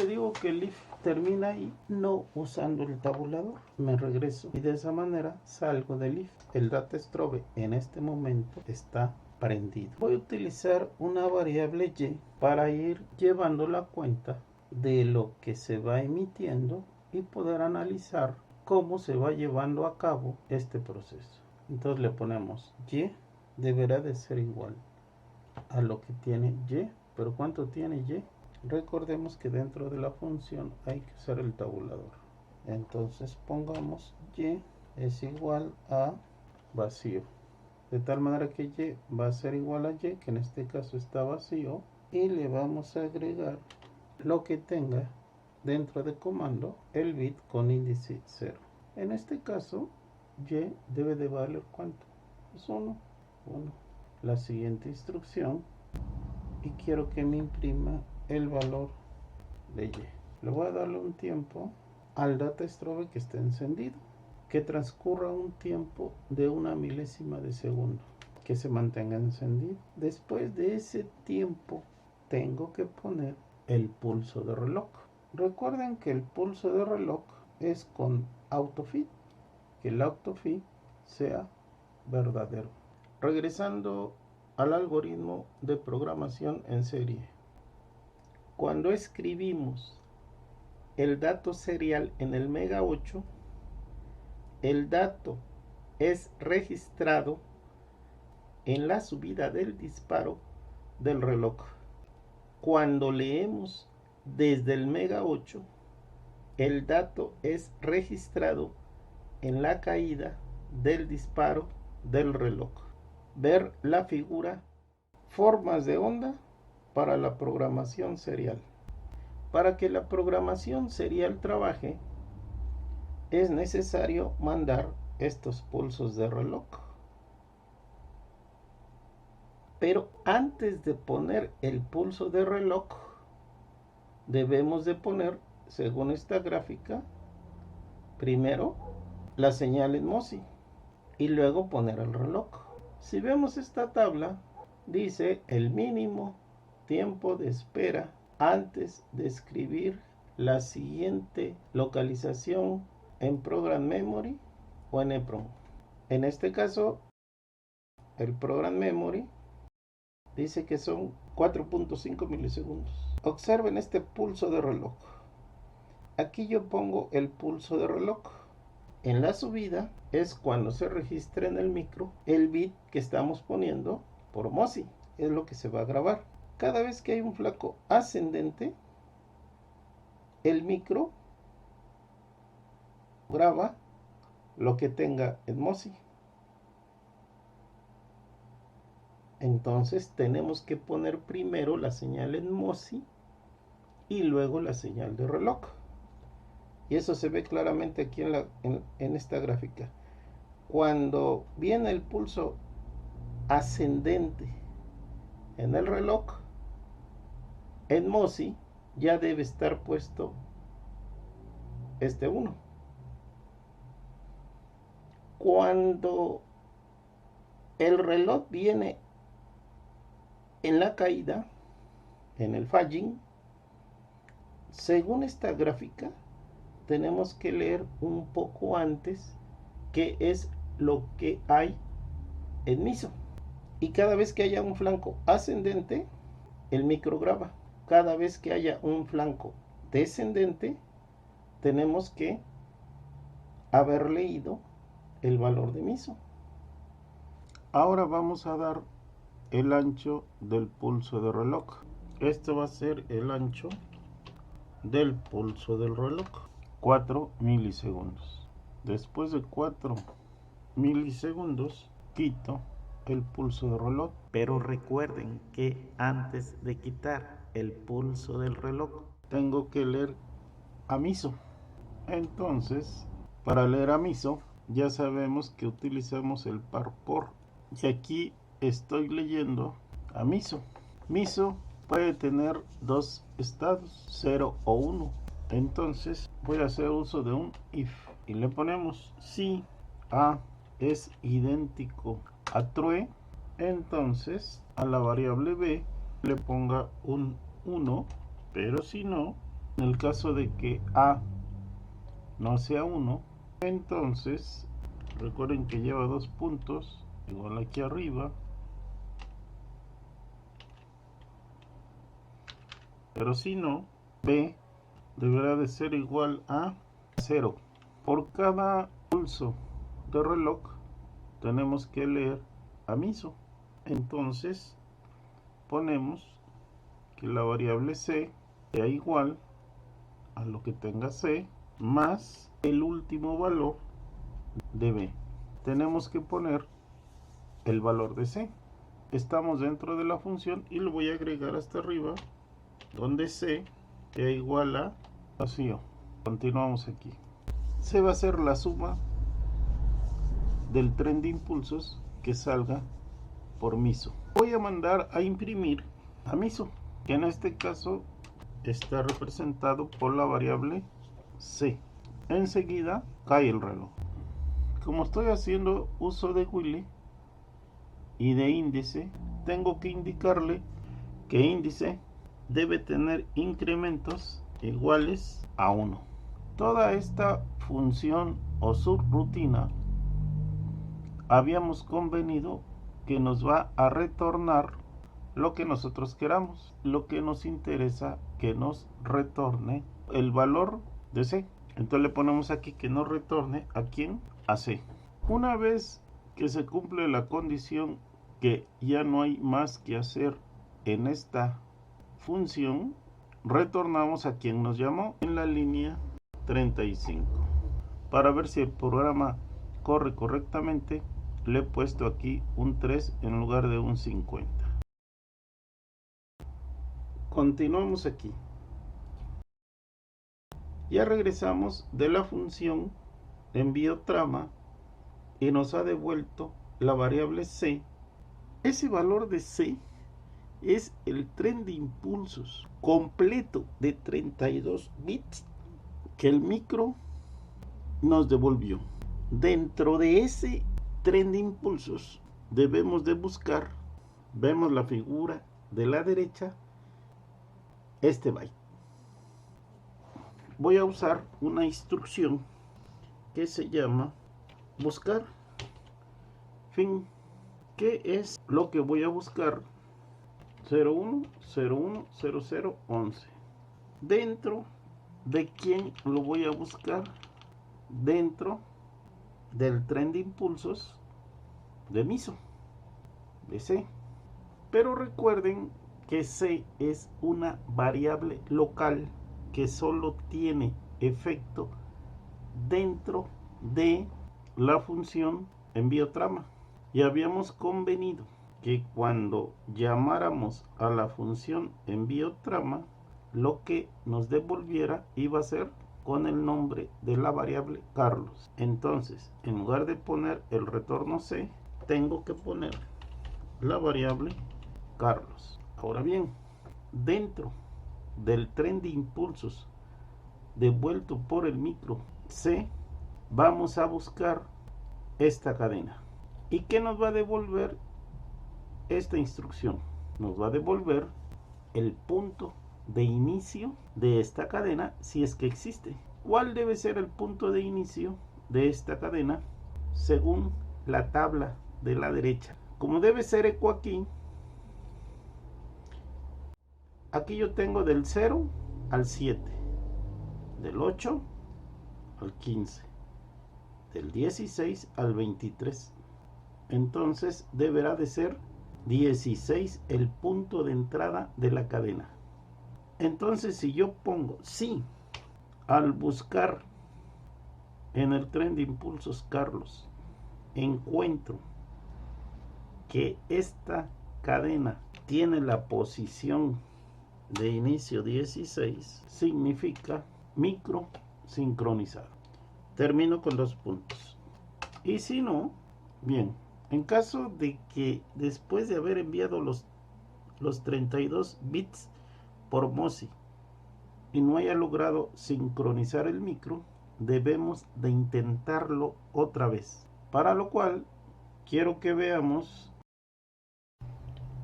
le digo que el if termina ahí, no usando el tabulador, me regreso y de esa manera salgo del if. El data strobe en este momento está prendido. Voy a utilizar una variable y para ir llevando la cuenta de lo que se va emitiendo y poder analizar cómo se va llevando a cabo este proceso. Entonces le ponemos y deberá de ser igual a lo que tiene y, pero ¿cuánto tiene y? Recordemos que dentro de la función hay que usar el tabulador. Entonces pongamos y es igual a vacío, de tal manera que y va a ser igual a y, que en este caso está vacío, y le vamos a agregar lo que tenga dentro de comando el bit con índice 0. En este caso y debe de valer ¿cuánto? Es 1. La siguiente instrucción, y quiero que me imprima el valor de y. Le voy a darle un tiempo al data strobe que esté encendido, que transcurra un tiempo de 1 milésima de segundo, que se mantenga encendido. Después de ese tiempo tengo que poner el pulso de reloj. Recuerden que el pulso de reloj es con autofit, que el autofit sea verdadero. Regresando al algoritmo de programación en serie, cuando escribimos el dato serial en el Mega 8, el dato es registrado en la subida del disparo del reloj. Cuando leemos desde el Mega 8, el dato es registrado en la caída del disparo del reloj. Ver la figura formas de onda para la programación serial. Para que la programación serial trabaje, es necesario mandar estos pulsos de reloj. Pero antes de poner el pulso de reloj, debemos de poner, según esta gráfica, primero la señal en MOSI y luego poner el reloj. Si vemos esta tabla, dice el mínimo tiempo de espera antes de escribir la siguiente localización en Program Memory o en EEPROM. En este caso, el Program Memory dice que son 4.5 milisegundos. Observen este pulso de reloj. Aquí yo pongo el pulso de reloj. En la subida es cuando se registra en el micro el bit que estamos poniendo por MOSI. Es lo que se va a grabar. Cada vez que hay un flanco ascendente, el micro graba lo que tenga en MOSI. Entonces tenemos que poner primero la señal en MOSI y luego la señal de reloj. Y eso se ve claramente aquí en esta gráfica. Cuando viene el pulso ascendente en el reloj, en MOSI ya debe estar puesto este 1. Cuando el reloj viene en la caída, en el fading, según esta gráfica, tenemos que leer un poco antes qué es lo que hay en MISO. Y cada vez que haya un flanco ascendente, el micro graba. Cada vez que haya un flanco descendente, tenemos que haber leído el valor de MISO. Ahora vamos a dar el ancho del pulso de reloj. Esto va a ser el ancho del pulso del reloj, 4 milisegundos. Después de 4 milisegundos, quito el pulso de reloj. Pero recuerden que antes de quitar el pulso del reloj, tengo que leer a MISO. Entonces, para leer a MISO, ya sabemos que utilizamos el par por. Y aquí estoy leyendo a MISO. MISO puede tener dos estados, 0 o 1. Entonces voy a hacer uso de un if y le ponemos si A es idéntico a true, entonces a la variable B le ponga un 1, pero si no, En el caso de que A no sea 1, entonces recuerden que lleva 2 puntos, igual aquí arriba, pero si no, B deberá de ser igual a 0. Por cada pulso de reloj tenemos que leer a MISO. Entonces ponemos que la variable C sea igual a lo que tenga C más el último valor de B. Tenemos que poner el valor de C. Estamos dentro de la función y lo voy a agregar hasta arriba, donde C sea igual a vacío. Continuamos aquí. C va a ser la suma del tren de impulsos que salga por MISO. Voy a mandar a imprimir a MISO, que en este caso está representado por la variable C. Enseguida cae el reloj. Como estoy haciendo uso de Willy y de índice, tengo que indicarle que índice debe tener incrementos iguales a 1. Toda esta función o subrutina habíamos convenido que nos va a retornar lo que nosotros queramos. Lo que nos interesa que nos retorne el valor de C. Entonces le ponemos aquí que nos retorne a quién, a C. Una vez que se cumple la condición que ya no hay más que hacer en esta función, retornamos a quien nos llamó en la línea 35. Para ver si el programa corre correctamente, le he puesto aquí un 3 en lugar de un 50. Continuamos aquí. Ya regresamos de la función envío trama y nos ha devuelto la variable C. Ese valor de C es el tren de impulsos completo de 32 bits que el micro nos devolvió. Dentro de ese tren de impulsos debemos de buscar, vemos la figura de la derecha, este byte. Voy a usar una instrucción que se llama buscar fin. ¿Qué es lo que voy a buscar? 01010011. ¿Dentro de quién lo voy a buscar? Dentro del tren de impulsos de MISO, de C. Pero recuerden que C es una variable local que solo tiene efecto dentro de la función envío trama. Y habíamos convenido que cuando llamáramos a la función envío trama, lo que nos devolviera iba a ser con el nombre de la variable Carlos. Entonces, en lugar de poner el retorno C, tengo que poner la variable Carlos. Ahora bien, dentro del tren de impulsos devuelto por el micro C, vamos a buscar esta cadena. ¿Y qué nos va a devolver esta instrucción? Nos va a devolver el punto de inicio de esta cadena si es que existe. ¿Cuál debe ser el punto de inicio de esta cadena? Según la tabla de la derecha. Como debe ser eco aquí yo tengo del 0 al 7, del 8 al 15, del 16 al 23. Entonces deberá de ser 16 el punto de entrada de la cadena. Entonces si yo pongo sí, al buscar en el tren de impulsos Carlos, encuentro que esta cadena tiene la posición de inicio 16, significa micro sincronizado. Termino con 2 puntos. Y si no, bien, en caso de que después de haber enviado los 32 bits por MOSI y no haya logrado sincronizar el micro, debemos de intentarlo otra vez. Para lo cual quiero que veamos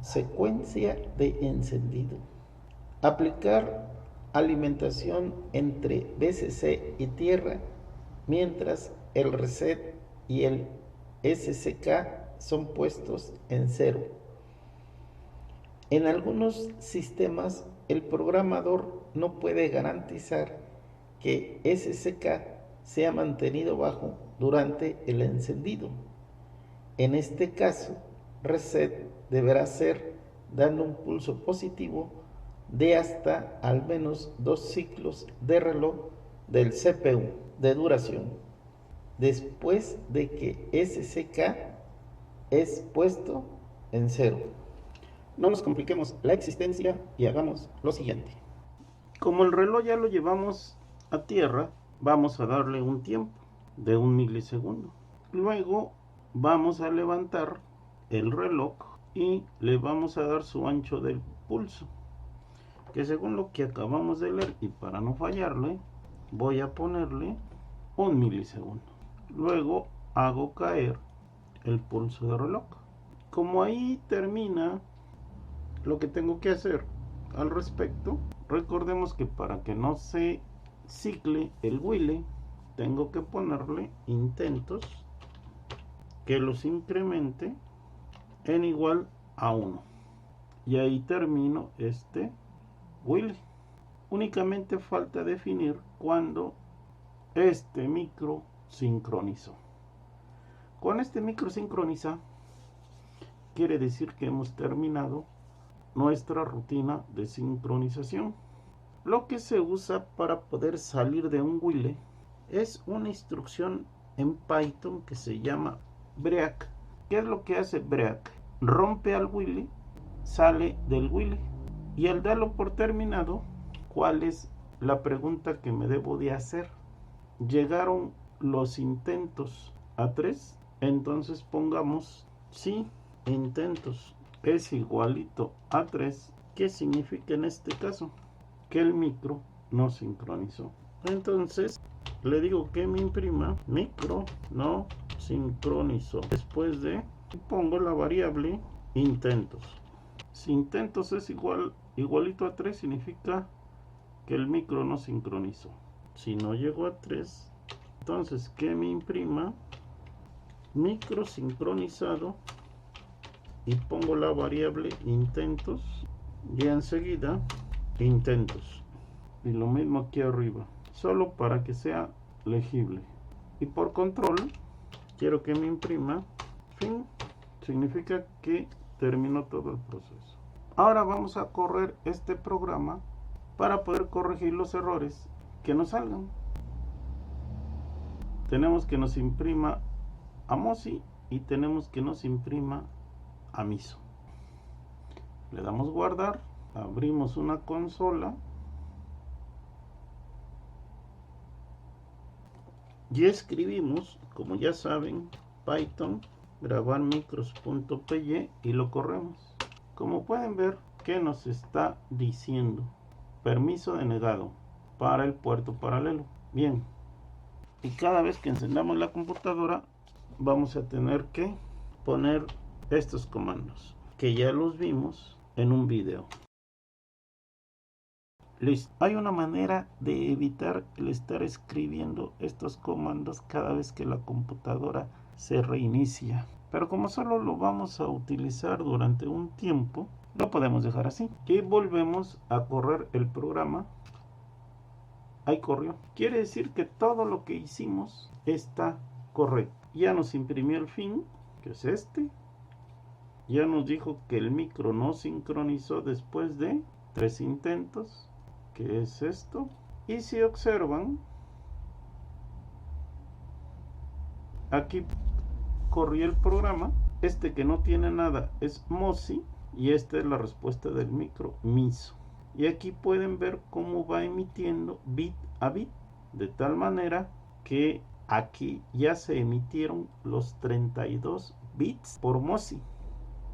secuencia de encendido. Aplicar alimentación entre BCC y tierra, mientras el reset y el SCK son puestos en 0. En algunos sistemas, el programador no puede garantizar que SCK sea mantenido bajo durante el encendido. En este caso, reset deberá ser dando un pulso positivo de hasta al menos 2 ciclos de reloj del CPU de duración, después de que SCK es puesto en 0. No nos compliquemos la existencia y hagamos lo siguiente. Como el reloj ya lo llevamos a tierra, vamos a darle un tiempo de 1 milisegundo. Luego vamos a levantar el reloj y le vamos a dar su ancho del pulso, que según lo que acabamos de leer, y para no fallarle, voy a ponerle 1 milisegundo. Luego hago caer el pulso del reloj. Como ahí termina lo que tengo que hacer al respecto, recordemos que para que no se cicle el while, tengo que ponerle intentos que los incremente en igual a 1. Y ahí termino este while. Únicamente falta definir cuando este micro sincronizó. Con este micro sincroniza quiere decir que hemos terminado nuestra rutina de sincronización. Lo que se usa para poder salir de un while es una instrucción en Python que se llama break. ¿Qué es lo que hace break? Rompe al while, sale del while, y al darlo por terminado, ¿cuál es la pregunta que me debo de hacer? ¿Llegaron los intentos a 3? Entonces pongamos si intentos es igualito a 3, ¿qué significa en este caso? Que el micro no sincronizó. Entonces le digo que me imprima micro no sincronizó. Después de, pongo la variable intentos. Si intentos es igualito a 3, significa que el micro no sincronizó. Si no llegó a 3, entonces que me imprima micro sincronizado, y pongo la variable intentos y enseguida intentos, y lo mismo aquí arriba, solo para que sea legible. Y por control quiero que me imprima fin, significa que terminó todo el proceso. Ahora vamos a correr este programa para poder corregir los errores que nos salgan. Tenemos que nos imprima a MOSI y tenemos que nos imprima a MISO. Le damos guardar, abrimos una consola y escribimos, como ya saben, Python grabar micros.py y lo corremos. Como pueden ver, ¿qué nos está diciendo? Permiso denegado para el puerto paralelo. Bien, y cada vez que encendamos la computadora vamos a tener que poner estos comandos que ya los vimos en un video. Listo. Hay una manera de evitar el estar escribiendo estos comandos cada vez que la computadora se reinicia, pero como solo lo vamos a utilizar durante un tiempo, lo podemos dejar así y volvemos a correr el programa. Ahí corrió, quiere decir que todo lo que hicimos está correcto. Ya nos imprimió el fin, que es este. Ya nos dijo que el micro no sincronizó después de 3 intentos, que es esto. Y si observan, aquí corrió el programa. Este que no tiene nada es MOSI y esta es la respuesta del micro MISO. Y aquí pueden ver cómo va emitiendo bit a bit, de tal manera que aquí ya se emitieron los 32 bits por MOSI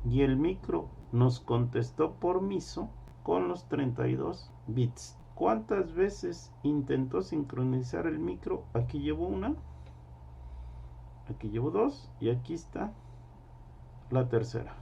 y el micro nos contestó por MISO con los 32 bits. ¿Cuántas veces intentó sincronizar el micro? Aquí llevo una, aquí llevo 2 y aquí está la tercera.